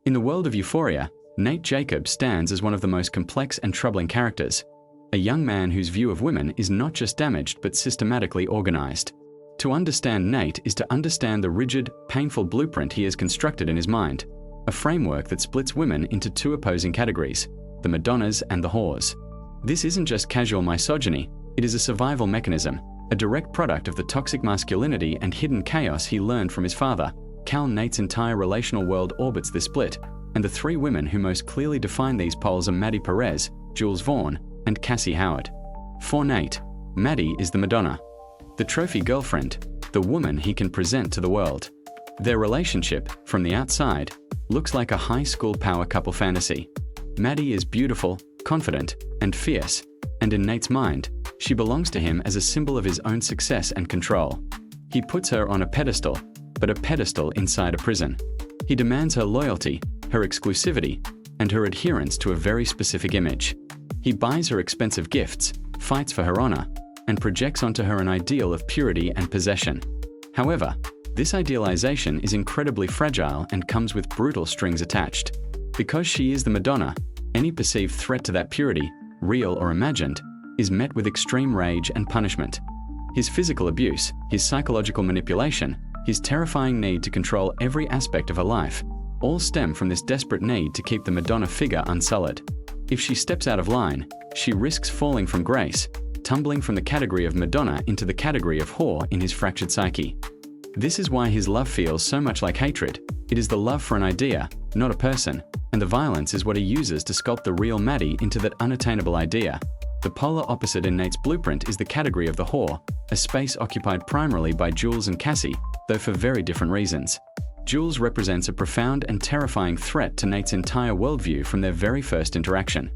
In the world of Euphoria, Nate Jacobs stands as one of the most complex and troubling characters. A young man whose view of women is not just damaged but systematically organized. To understand Nate is to understand the rigid, painful blueprint he has constructed in his mind, a framework that splits women into two opposing categories, the Madonnas and the whores. This isn't just casual misogyny, it is a survival mechanism, a direct product of the toxic masculinity and hidden chaos he learned from his father. Nate's entire relational world orbits this split, and the three women who most clearly define these poles are Maddy Perez, Jules Vaughn, and Cassie Howard. For Nate, Maddy is the Madonna, the trophy girlfriend, the woman he can present to the world. Their relationship, from the outside, looks like a high school power couple fantasy. Maddy is beautiful, confident, and fierce, and in Nate's mind, she belongs to him as a symbol of his own success and control. He puts her on a pedestal, but a pedestal inside a prison. He demands her loyalty, her exclusivity, and her adherence to a very specific image. He buys her expensive gifts, fights for her honor, and projects onto her an ideal of purity and possession. However, this idealization is incredibly fragile and comes with brutal strings attached. Because she is the Madonna, any perceived threat to that purity, real or imagined, is met with extreme rage and punishment. His physical abuse, his psychological manipulation, his terrifying need to control every aspect of her life, all stem from this desperate need to keep the Madonna figure unsullied. If she steps out of line, she risks falling from grace, tumbling from the category of Madonna into the category of whore in his fractured psyche. This is why his love feels so much like hatred. It is the love for an idea, not a person, and the violence is what he uses to sculpt the real Maddy into that unattainable idea. The polar opposite in Nate's blueprint is the category of the whore, a space occupied primarily by Jules and Cassie, though for very different reasons. Jules represents a profound and terrifying threat to Nate's entire worldview from their very first interaction.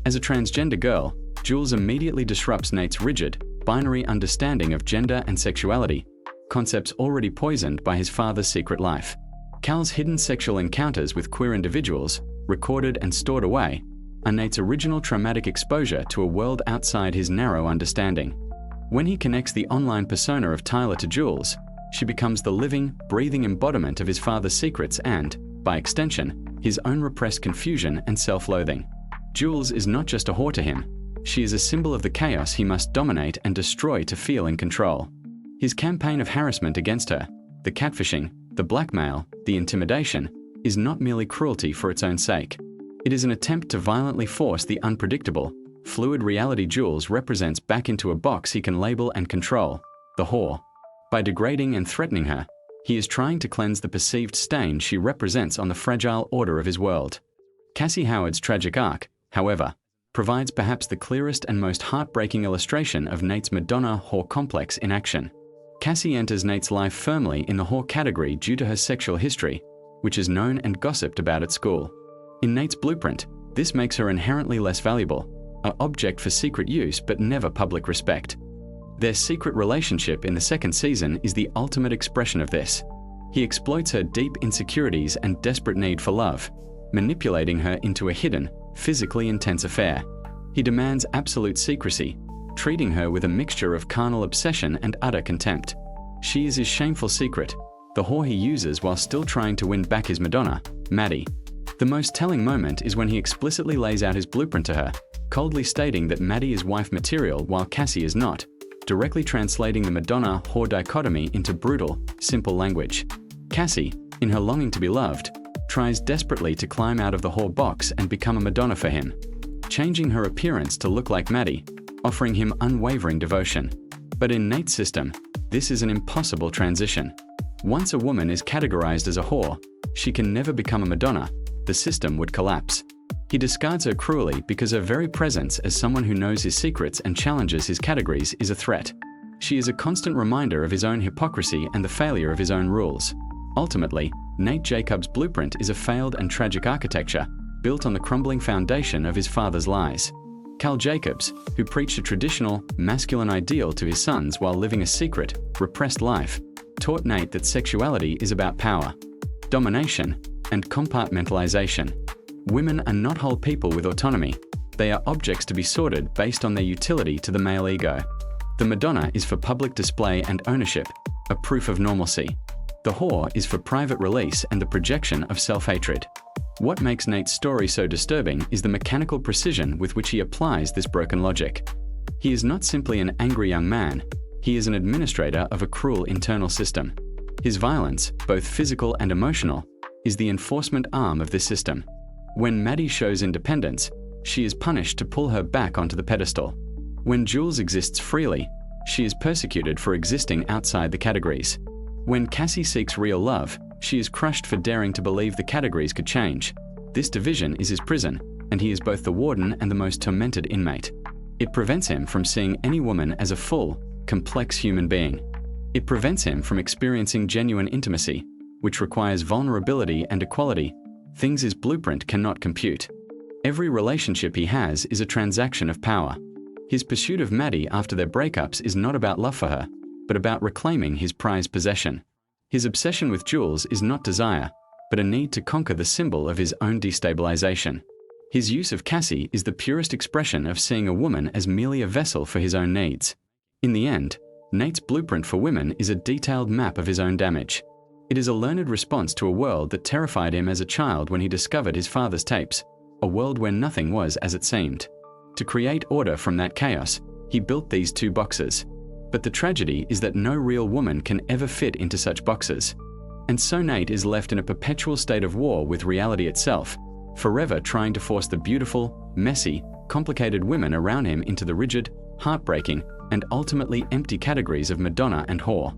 As a transgender girl, Jules immediately disrupts Nate's rigid, binary understanding of gender and sexuality, concepts already poisoned by his father's secret life. Cal's hidden sexual encounters with queer individuals, recorded and stored away, are Nate's original traumatic exposure to a world outside his narrow understanding. When he connects the online persona of Tyler to Jules, she becomes the living, breathing embodiment of his father's secrets and, by extension, his own repressed confusion and self-loathing. Jules is not just a whore to him, she is a symbol of the chaos he must dominate and destroy to feel in control. His campaign of harassment against her, the catfishing, the blackmail, the intimidation, is not merely cruelty for its own sake. It is an attempt to violently force the unpredictable, fluid reality Jules represents back into a box he can label and control, the whore. By degrading and threatening her, he is trying to cleanse the perceived stain she represents on the fragile order of his world. Cassie Howard's tragic arc, however, provides perhaps the clearest and most heartbreaking illustration of Nate's Madonna whore complex in action. Cassie enters Nate's life firmly in the whore category due to her sexual history, which is known and gossiped about at school. In Nate's blueprint, this makes her inherently less valuable, an object for secret use but never public respect. Their secret relationship in the second season is the ultimate expression of this. He exploits her deep insecurities and desperate need for love, manipulating her into a hidden, physically intense affair. He demands absolute secrecy, treating her with a mixture of carnal obsession and utter contempt. She is his shameful secret, the whore he uses while still trying to win back his Madonna, Maddy. The most telling moment is when he explicitly lays out his blueprint to her, coldly stating that Maddy is wife material while Cassie is not, directly translating the Madonna-whore dichotomy into brutal, simple language. Cassie, in her longing to be loved, tries desperately to climb out of the whore box and become a Madonna for him, changing her appearance to look like Maddy, offering him unwavering devotion. But in Nate's system, this is an impossible transition. Once a woman is categorized as a whore, she can never become a Madonna. The system would collapse. He discards her cruelly because her very presence as someone who knows his secrets and challenges his categories is a threat. She is a constant reminder of his own hypocrisy and the failure of his own rules. Ultimately, Nate Jacobs' blueprint is a failed and tragic architecture, built on the crumbling foundation of his father's lies. Cal Jacobs, who preached a traditional, masculine ideal to his sons while living a secret, repressed life, taught Nate that sexuality is about power, domination, and compartmentalization. Women are not whole people with autonomy. They are objects to be sorted based on their utility to the male ego. The Madonna is for public display and ownership, a proof of normalcy. The whore is for private release and the projection of self-hatred. What makes Nate's story so disturbing is the mechanical precision with which he applies this broken logic. He is not simply an angry young man, he is an administrator of a cruel internal system. His violence, both physical and emotional, is the enforcement arm of this system. When Maddy shows independence, she is punished to pull her back onto the pedestal. When Jules exists freely, she is persecuted for existing outside the categories. When Cassie seeks real love, she is crushed for daring to believe the categories could change. This division is his prison, and he is both the warden and the most tormented inmate. It prevents him from seeing any woman as a full, complex human being. It prevents him from experiencing genuine intimacy, which requires vulnerability and equality, things his blueprint cannot compute. Every relationship he has is a transaction of power. His pursuit of Maddy after their breakups is not about love for her, but about reclaiming his prized possession. His obsession with Jules is not desire, but a need to conquer the symbol of his own destabilization. His use of Cassie is the purest expression of seeing a woman as merely a vessel for his own needs. In the end, Nate's blueprint for women is a detailed map of his own damage. It is a learned response to a world that terrified him as a child when he discovered his father's tapes, a world where nothing was as it seemed. To create order from that chaos, he built these two boxes. But the tragedy is that no real woman can ever fit into such boxes. And so Nate is left in a perpetual state of war with reality itself, forever trying to force the beautiful, messy, complicated women around him into the rigid, heartbreaking, and ultimately empty categories of Madonna and whore.